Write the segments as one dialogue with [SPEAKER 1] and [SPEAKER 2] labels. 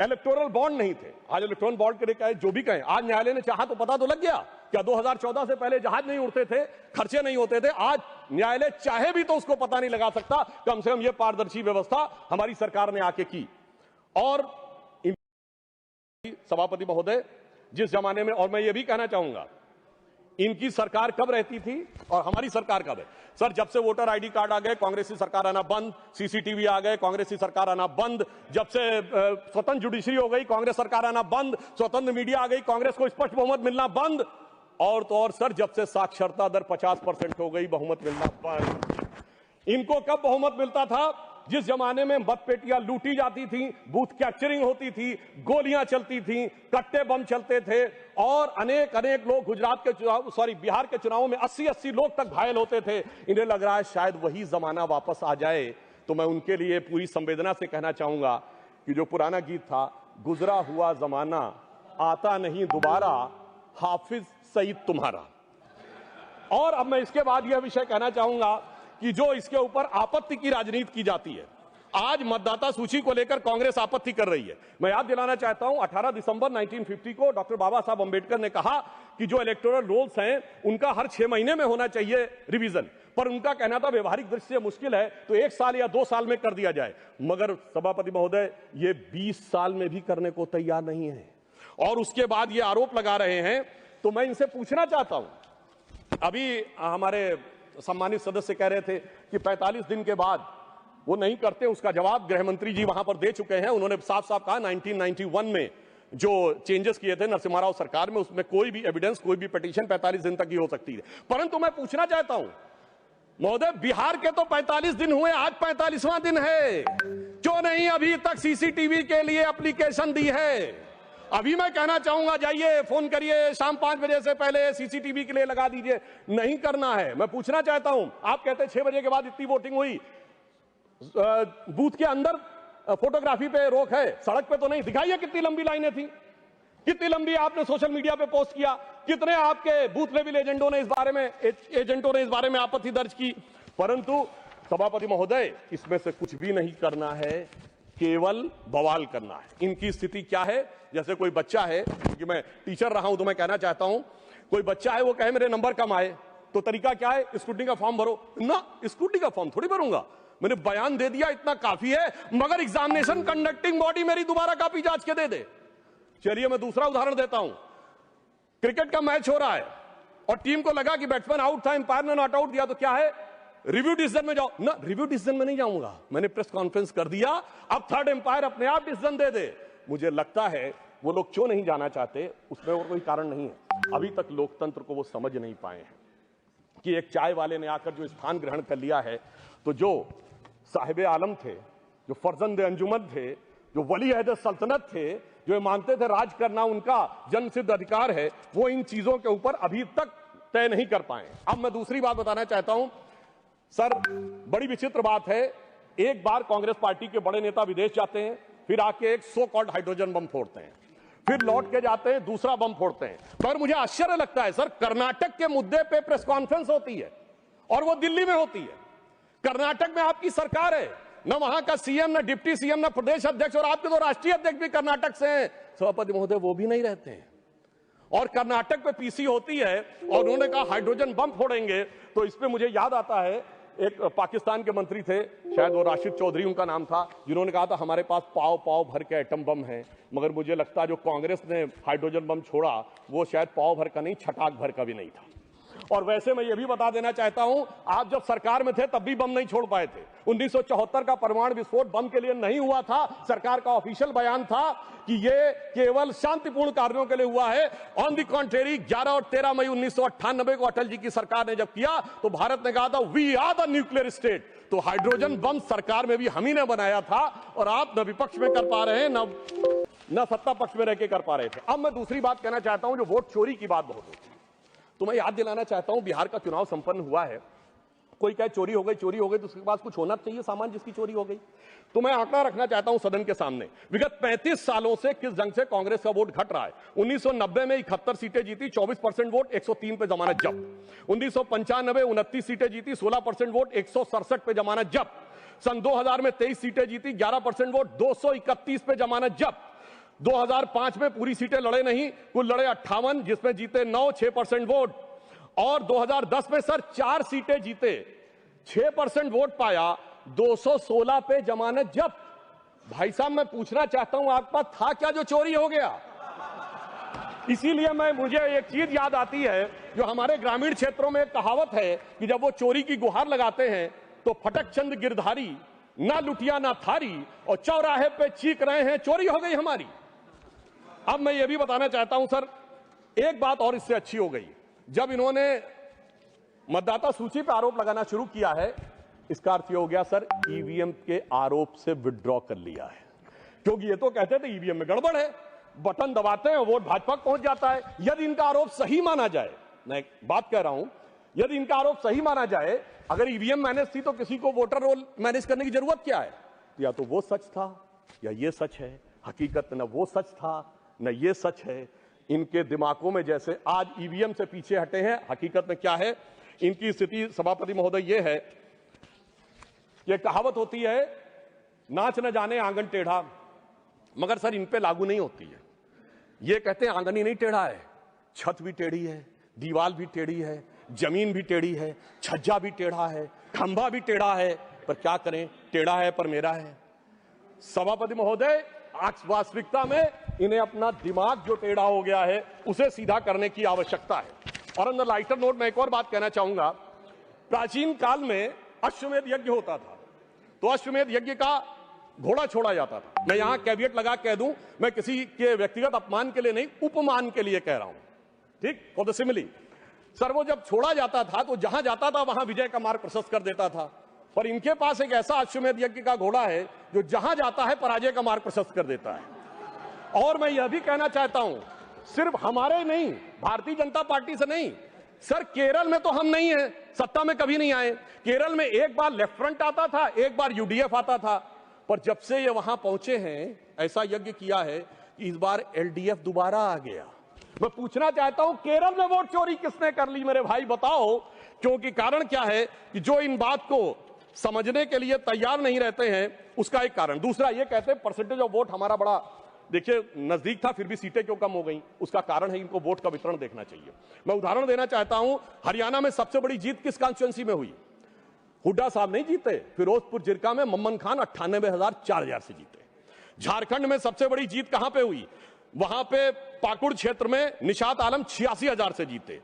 [SPEAKER 1] Electoral bond नहीं थे। आज इलेक्टोरल बॉन्ड के लिए कहे जो भी कहें, आज न्यायालय ने चाहा तो पता तो लग गया। क्या 2014 से पहले जहाज नहीं उड़ते थे, खर्चे नहीं होते थे? आज न्यायालय चाहे भी तो उसको पता नहीं लगा सकता। कम से कम यह पारदर्शी व्यवस्था हमारी सरकार ने आके की। और सभापति महोदय, जिस जमाने में, और मैं ये भी कहना चाहूंगा, इनकी सरकार कब रहती थी और हमारी सरकार कब है? सर, जब से वोटर आईडी कार्ड आ गए कांग्रेस की सरकार आना बंद, सीसीटीवी आ गए कांग्रेस की सरकार आना बंद, जब से स्वतंत्र जुडिशरी हो गई कांग्रेस सरकार आना बंद, स्वतंत्र मीडिया आ गई कांग्रेस को स्पष्ट बहुमत मिलना बंद, और तो और सर जब से साक्षरता दर 50% हो गई बहुमत मिलना बंद। इनको कब बहुमत मिलता था? जिस जमाने में मतपेटियां लूटी जाती थी, बूथ कैप्चरिंग होती थी, गोलियां चलती थी, कट्टे बम चलते थे, और अनेक लोग गुजरात के चुनाव, बिहार के चुनावों में 80 लोग तक घायल होते थे। इन्हें लग रहा है शायद वही जमाना वापस आ जाए। तो मैं उनके लिए पूरी संवेदना से कहना चाहूंगा कि जो पुराना गीत था, गुजरा हुआ जमाना आता नहीं दोबारा, हाफिज सईद तुम्हारा। और अब मैं इसके बाद यह विषय कहना चाहूंगा कि जो इसके ऊपर आपत्ति की राजनीति की जाती है, आज मतदाता सूची को लेकर कांग्रेस आपत्ति कर रही है। मैं याद दिलाना चाहता हूं, 18 दिसंबर 1950 को डॉक्टर बाबा साहब अंबेडकर ने कहा कि जो इलेक्टोरल रोल्स हैं उनका हर 6 महीने में होना चाहिए रिवीजन, पर उनका कहना था व्यवहारिक दृष्टि से मुश्किल है तो 1 साल या 2 साल में कर दिया जाए। मगर सभापति महोदय, ये 20 साल में भी करने को तैयार नहीं है, और उसके बाद ये आरोप लगा रहे हैं। तो मैं इनसे पूछना चाहता हूं, अभी हमारे सम्मानित सदस्य कह रहे थे कि 45 दिन के बाद वो नहीं करते, उसका जवाब गृह मंत्री जी वहां पर दे चुके हैं। उन्होंने साफ साफ कहा 1991 में जो चेंजेस किए थे नरसिम्हा राव सरकार में, उसमें कोई भी एविडेंस, कोई भी पिटीशन 45 दिन तक ही हो सकती है। परंतु मैं पूछना चाहता हूं महोदय, बिहार के तो 45 दिन हुए, आज 45वां दिन है, क्यों नहीं अभी तक सीसीटीवी के लिए एप्लीकेशन दी है? अभी मैं कहना चाहूंगा, जाइए फोन करिए, शाम 5 बजे से पहले सीसीटीवी के लिए लगा दीजिए। नहीं करना है। मैं पूछना चाहता हूं, आप कहते हैं 6 बजे के बाद इतनी वोटिंग हुई, बूथ के अंदर फोटोग्राफी पे रोक है, सड़क पे तो नहीं। दिखाइए कितनी लंबी लाइनें थी, कितनी लंबी आपने सोशल मीडिया पे पोस्ट किया, कितने आपके बूथ लेवल एजेंटों ने इस बारे में आपत्ति दर्ज की। परंतु सभापति महोदय, इसमें से कुछ भी नहीं करना है, केवल बवाल करना है। इनकी स्थिति क्या है? जैसे कोई बच्चा है, क्योंकि मैं टीचर रहा हूं तो मैं कहना चाहता हूं, कोई बच्चा है वो कहे मेरे नंबर कम आए, तो तरीका क्या है? स्क्रूटनी का फॉर्म भरो ना। स्क्रूटनी का फॉर्म थोड़ी भरूंगा, मैंने बयान दे दिया, इतना काफी है, मगर एग्जामिनेशन कंडक्टिंग बॉडी मेरी दोबारा कॉपी जांच के दे दे। चलिए मैं दूसरा उदाहरण देता हूं। क्रिकेट का मैच हो रहा है और टीम को लगा कि बैट्समैन आउट था, अंपायर ने नॉट आउट दिया, तो क्या है? रिव्यू डिसीजन में जाओ ना। रिव्यू डिसीजन में नहीं जाऊंगा, मैंने प्रेस कॉन्फ्रेंस कर दिया, अब थर्ड एम्पायर अपने आप डिसीजन दे दे। मुझे लगता है वो लोग क्यों नहीं जाना चाहते, उसमें और कोई कारण नहीं है। अभी तक लोकतंत्र को वो समझ नहीं पाए हैं कि एक चाय वाले ने आकर जो स्थान ग्रहण कर लिया है, तो जो साहिब आलम थे, जो फर्जंद अंजुमन थे, जो वली अहद सल्तनत थे, जो मानते थे राज करना उनका जन्मसिद्ध अधिकार है, वो इन चीजों के ऊपर अभी तक तय नहीं कर पाए। अब मैं दूसरी बात बताना चाहता हूं सर, बड़ी विचित्र बात है, एक बार कांग्रेस पार्टी के बड़े नेता विदेश जाते हैं, फिर आके एक सो कॉल्ड हाइड्रोजन बम फोड़ते हैं, फिर लौट के जाते हैं दूसरा बम फोड़ते हैं। पर मुझे आश्चर्य लगता है सर, कर्नाटक के मुद्दे पे प्रेस कॉन्फ्रेंस होती है और वो दिल्ली में होती है। कर्नाटक में आपकी सरकार है, न वहां का सीएम, न डिप्टी सीएम, न प्रदेश अध्यक्ष, और आपके तो राष्ट्रीय अध्यक्ष भी कर्नाटक से हैं। सभापति महोदय, वो भी नहीं रहते हैं। और कर्नाटक पे पीसी होती है और उन्होंने कहा हाइड्रोजन बम फोड़ेंगे। तो इस पे मुझे याद आता है, एक पाकिस्तान के मंत्री थे, शायद वो राशिद चौधरी उनका नाम था, जिन्होंने कहा था हमारे पास पाव पाव भर के एटम बम है। मगर मुझे लगता है जो कांग्रेस ने हाइड्रोजन बम छोड़ा वो शायद पाव भर का नहीं, छटाक भर का भी नहीं था। और वैसे मैं ये भी बता देना चाहता हूं, आप जब सरकार में थे तब भी बम नहीं छोड़ पाए थे। 1974 का परमाणु विस्फोट बम के लिए नहीं हुआ था। सरकार का ऑफिशियल बयान था कि ये केवल शांतिपूर्ण कार्यों के लिए हुआ है। ऑन द कॉन्ट्रेरी 11 और 13 मई 1998 को अटल जी की सरकार ने जब किया तो भारत ने कहा था we are the nuclear state. तो हाइड्रोजन बम सरकार में भी हम ही ने बनाया था, और आप न विपक्ष में कर पा रहे हैं न सत्ता पक्ष में रह के कर पा रहे थे। अब मैं दूसरी बात कहना चाहता हूं, जो वोट चोरी की बात बहुत होती है, तो मैं याद दिलाना चाहता हूं, बिहार का चुनाव संपन्न हुआ है, कोई कहे चोरी हो गई तो उसके पास कुछ होना चाहिए सामान जिसकी चोरी हो गई। तो मैं आंकड़ा रखना चाहता हूं सदन के सामने, विगत 35 सालों से किस ढंग से कांग्रेस का वोट घट रहा है। 1990 में 71 सीटें जीती, 24% वोट, 103 पे जमानत जब्त। 1995 29 सीटें जीती, 16% वोट, 167 पे जमानत जब्त। सन 2000 में 23 सीटें जीती, 11% वोट, 231 पे जमानत जब्त। 2005 में पूरी सीटें लड़े नहीं, कुल लड़े 58, जिसमें जीते 9, 6% वोट। और 2010 में सर 4 सीटें जीते, 6% वोट पाया, 216 पे जमानत जब्त। भाई साहब, मैं पूछना चाहता हूं, आपके पास था क्या जो चोरी हो गया? इसीलिए मुझे एक चीज याद आती है, जो हमारे ग्रामीण क्षेत्रों में एक कहावत है कि जब वो चोरी की गुहार लगाते हैं तो फटक चंद गिरधारी, ना लुटिया ना थारी, और चौराहे पे चीख रहे हैं चोरी हो गई हमारी। अब मैं ये भी बताना चाहता हूं सर, एक बात और इससे अच्छी हो गई, जब इन्होंने मतदाता सूची पर आरोप लगाना शुरू किया है, इसका अर्थ ये हो गया सर, ईवीएम के आरोप से विड्रॉ कर लिया है। क्योंकि ये तो कहते थे ईवीएम में गड़बड़ है, बटन दबाते हैं वोट भाजपा को पहुंच जाता है। यदि इनका आरोप सही माना जाए, मैं एक बात कह रहा हूं, यदि इनका आरोप सही माना जाए, अगर ईवीएम मैनेज थी तो किसी को वोटर रोल मैनेज करने की जरूरत क्या है? या तो वो सच था या ये सच है। हकीकत न वो सच था न ये सच है। इनके दिमागों में जैसे आज ईवीएम से पीछे हटे हैं, हकीकत में क्या है इनकी स्थिति? सभापति महोदय, ये है, ये कहावत होती है, नाच न जाने आंगन टेढ़ा, मगर सर इन पे लागू नहीं होती है। ये कहते हैं आंगन ही नहीं टेढ़ा है, छत भी टेढ़ी है, दीवार भी टेढ़ी है, जमीन भी टेढ़ी है, छज्जा भी टेढ़ा है, खंभा भी टेढ़ा है, पर क्या करें, टेढ़ा है पर मेरा है। सभापति महोदय, वास्तविकता में इन्हें अपना दिमाग जो टेढ़ा हो गया है उसे सीधा करने की आवश्यकता है। और अंदर लाइटर नोट में एक और बात कहना चाहूंगा, प्राचीन काल में अश्वमेध यज्ञ होता था, तो अश्वमेध यज्ञ का घोड़ा छोड़ा जाता था। मैं यहां कैवियट लगा कह दूं, मैं किसी के व्यक्तिगत अपमान के लिए नहीं, उपमान के लिए कह रहा हूं, ठीक, फॉर द सिमिली। सर वो जब छोड़ा जाता था तो जहां जाता था वहां विजय का मार्ग प्रशस्त कर देता था, पर इनके पास एक ऐसा अश्वमेध यज्ञ का घोड़ा है जो जहां जाता है पराजय का मार्ग प्रशस्त कर देता है। और मैं यह भी कहना चाहता हूं, सिर्फ हमारे नहीं, भारतीय जनता पार्टी से नहीं, सर केरल में तो हम नहीं हैं, सत्ता में कभी नहीं आए। केरल में एक बार लेफ्ट फ्रंट आता था, एक बार यूडीएफ आता था, पर जब से ये वहां पहुंचे हैं, ऐसा यज्ञ किया है कि इस बार एलडीएफ दोबारा आ गया। मैं पूछना चाहता हूं, केरल में वोट चोरी किसने कर ली मेरे भाई, बताओ? क्योंकि कारण क्या है कि जो इन बात को समझने के लिए तैयार नहीं रहते हैं, उसका एक कारण। दूसरा, ये कहते हैं परसेंटेज ऑफ वोट हमारा बड़ा, देखिए नजदीक था फिर भी सीटें क्यों कम हो गई, उसका कारण है इनको वोट का वितरण देखना चाहिए। मैं उदाहरण देना चाहता हूं, हरियाणा में सबसे बड़ी जीत किस कॉन्स्टिट्यूएंसी में हुई? हुड्डा साहब नहीं जीते, फिरोजपुर जिरका में मम्मन खान 98,000 से जीते। झारखंड में सबसे बड़ी जीत कहां पे हुई? वहां पे पाकुड़ क्षेत्र में निशात आलम 86,000 से जीते।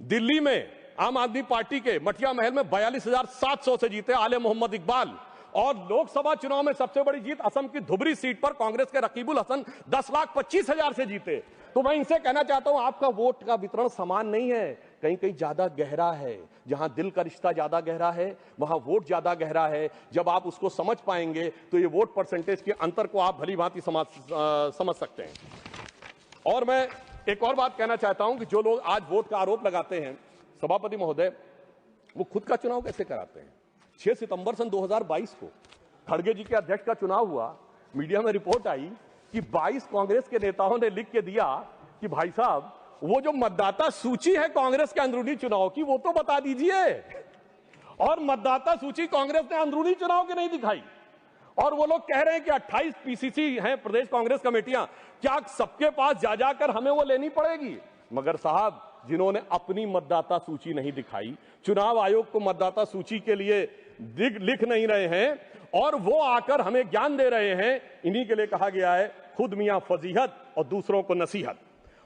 [SPEAKER 1] दिल्ली में आम आदमी पार्टी के मटिया महल में 42,700 से जीते आले मोहम्मद इकबाल। और लोकसभा चुनाव में सबसे बड़ी जीत असम की धुबरी सीट पर कांग्रेस के रकीबुल हसन 10,25,000 से जीते। तो मैं इनसे कहना चाहता हूं, आपका वोट का वितरण समान नहीं है, कहीं कहीं ज्यादा गहरा है। जहां दिल का रिश्ता ज्यादा गहरा है वहां वोट ज्यादा गहरा है। जब आप उसको समझ पाएंगे तो ये वोट परसेंटेज के अंतर को आप भली भांति समझ सकते हैं। और मैं एक और बात कहना चाहता हूं कि जो लोग आज वोट का आरोप लगाते हैं, सभापति महोदय, वो खुद का चुनाव कैसे कराते हैं? 6 सितंबर सन 2022 को खड़गे जी के अध्यक्ष का चुनाव हुआ, मीडिया में रिपोर्ट आई कि 22 कांग्रेस के नेताओं ने लिख के दिया कि भाई साहब वो जो मतदाता सूची है कांग्रेस के अंदरूनी चुनाव की वो तो बता दीजिए। और मतदाता सूची कांग्रेस ने अंदरूनी चुनाव की नहीं दिखाई। और वो लोग कह रहे हैं कि 28 पीसीसी हैं प्रदेश कांग्रेस कमेटियां, क्या सबके पास जा जाकर हमें वो लेनी पड़ेगी? मगर साहब, जिन्होंने अपनी मतदाता सूची नहीं दिखाई, चुनाव आयोग को मतदाता सूची के लिए लिख नहीं रहे हैं और वो आकर हमें ज्ञान दे रहे हैं, इन्हीं के लिए कहा गया है खुद मियां फजीहत और दूसरों को नसीहत।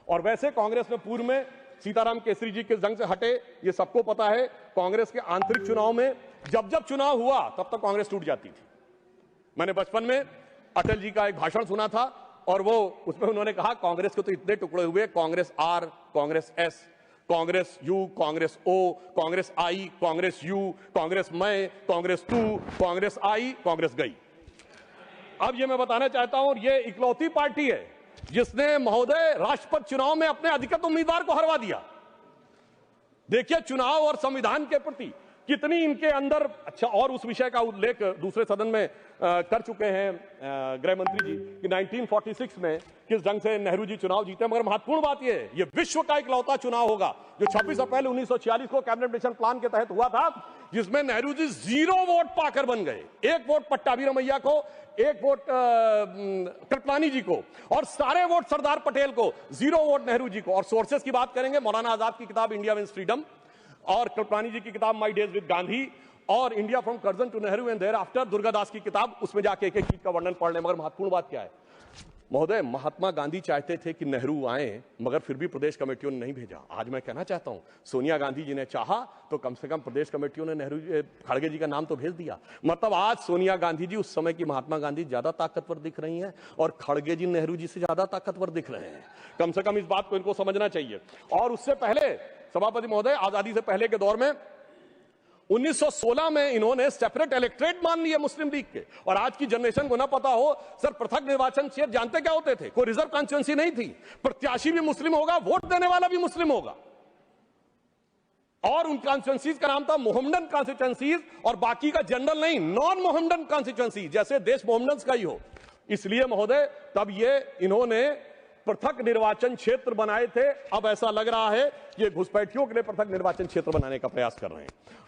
[SPEAKER 1] और वैसे कांग्रेस में पूर्व में सीताराम केसरी जी के जंग से हटे, ये सबको पता है। कांग्रेस के आंतरिक चुनाव में जब जब चुनाव हुआ तब तक कांग्रेस टूट जाती थी। मैंने बचपन में अटल जी का एक भाषण सुना था और वो उसमें उन्होंने कहा कांग्रेस के तो इतने टुकड़े हुए, Congress R, Congress S, Congress U, Congress O, Congress I, Congress U, Congress मैं, कांग्रेस तू, कांग्रेस आई, कांग्रेस गई। अब ये मैं बताना चाहता हूं, ये इकलौती पार्टी है जिसने महोदय राष्ट्रपति चुनाव में अपने अधिकृत उम्मीदवार को हरवा दिया। देखिए, चुनाव और संविधान के प्रति कितनी इनके अंदर, अच्छा, और उस विषय का उल्लेख दूसरे सदन में कर चुके हैं गृह मंत्री जी कि 1946 में किस ढंग से नेहरू जी चुनाव जीते। मगर महत्वपूर्ण बात यह है, यह विश्व का इकलौता चुनाव होगा जो 26 अप्रैल 1946 को कैबिनेट मिशन प्लान के तहत हुआ था, जिसमें नेहरू जी 0 वोट पाकर बन गए। 1 वोट पट्टाभी रमैया को, 1 वोट कृपलानी जी को, और सारे वोट सरदार पटेल को, 0 वोट नेहरू जी को। और सोर्सेस की बात करेंगे, मौलाना आजाद की किताब इंडिया विंस फ्रीडम, और कृपलानी जी की किताब माई डेज विद गांधी, और India from Curzon to Nehru and thereafter Durgadas की किताब, उसमें जाके एक एक चीज का वर्णन पढ़ लें। मगर महत्वपूर्ण बात क्या है महोदय, महात्मा गांधी चाहते थे कि नेहरू आए, मगर फिर भी प्रदेश कमेटियों ने नहीं भेजा। आज मैं कहना चाहता हूं, सोनिया गांधी जी ने चाहा तो कम से कम प्रदेश कमेटियों ने नेहरू खड़गे जी का नाम तो भेज दिया। मतलब आज सोनिया गांधी जी उस समय की महात्मा गांधी ज्यादा ताकतवर दिख रही हैं और खड़गे जी नेहरू जी से ज्यादा ताकतवर दिख रहे हैं। कम से कम इस बात को इनको समझना चाहिए। और उससे पहले सभापति महोदय, आजादी से पहले के दौर में 1916 में इन्होंने सेपरेट इलेक्ट्रेट मान लिया मुस्लिम लीग के। और आज की जनरेशन को ना पता हो, सर पृथक निर्वाचन क्षेत्र जानते क्या होते थे? कोई रिजर्व कॉन्स्टिट्यूएंसी नहीं थी, प्रत्याशी भी मुस्लिम होगा, वोट देने वाला भी मुस्लिम होगा। और उन कॉन्स्टिट्यूएंसीज का नाम था मोहम्मडन कॉन्स्टिट्यूएंसीज, और बाकी का जनरल नहीं, नॉन मोहम्मडन कॉन्स्टिट्यूएंसी, जैसे देश मोहम्मडन का ही हो। इसलिए महोदय तब ये इन्होंने पृथक निर्वाचन क्षेत्र बनाए थे। अब ऐसा लग रहा है कि ये घुसपैठियों के लिए पृथक निर्वाचन क्षेत्र बनाने का प्रयास कर रहे हैं।